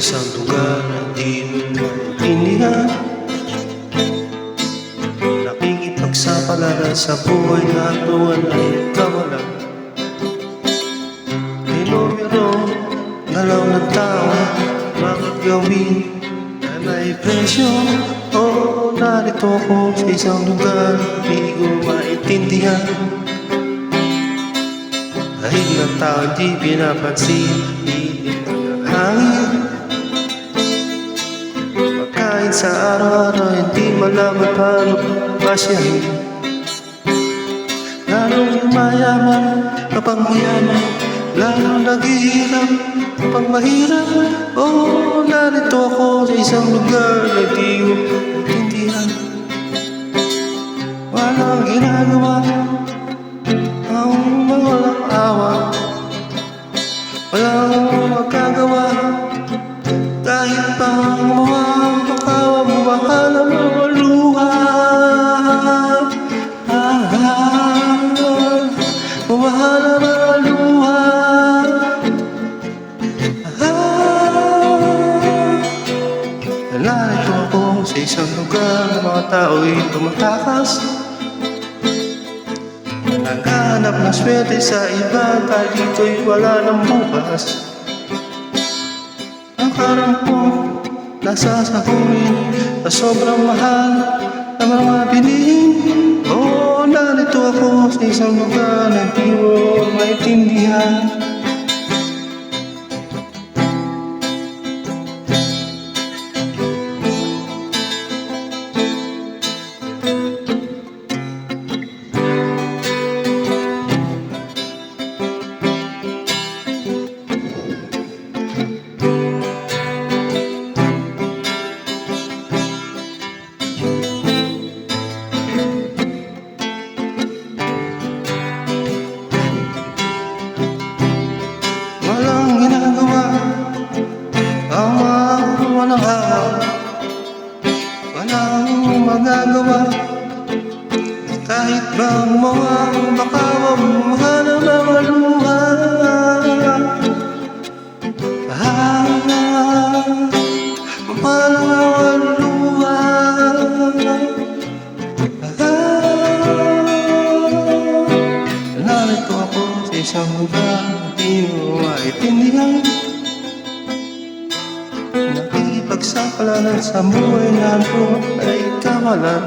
isang lugar na di mo maintindihan. Nakikipagsapalaran sa buhay na tuwan ay kawalan. May numero, galaw ng tao, bakit gawin na may presyo? Oo, narito ako sa isang lugar di ko maintindihan. Dahil ng tao di pinapansin, pilit ng hangin. Pagkain sa araw-araw, hindi malaman paano pasyahin. Lalong mayaman kapag mayaman, lalong naghihirap kapag mahirap. Oh, narito ako sa isang lugar na di ko maintindihan. Walang ginagawa ang walang awa, walang magagawa. Kahit pa gumawa, makawa mo mahal ang mga luha. Mahal ang mga luha. Narito ako sa isang lugar na mga tao'y tumatakas. Naghahanap ng swerte sa iba, dahil dito'y wala ng bukas. Ang karampong nasasakurin na sobrang mahal na mga bilihin. Oo, narito ako sa isang lugar na di mo maintindihan. Walang hawa, walang magagawa. Kahit ba gumawa, baka mamahal ang mga luha. Mamahal ang mga luha. Narito ako sa isang lugar na di mo maintindihan. Nakikipagsapalaran sa buhay na ito ay kawalan.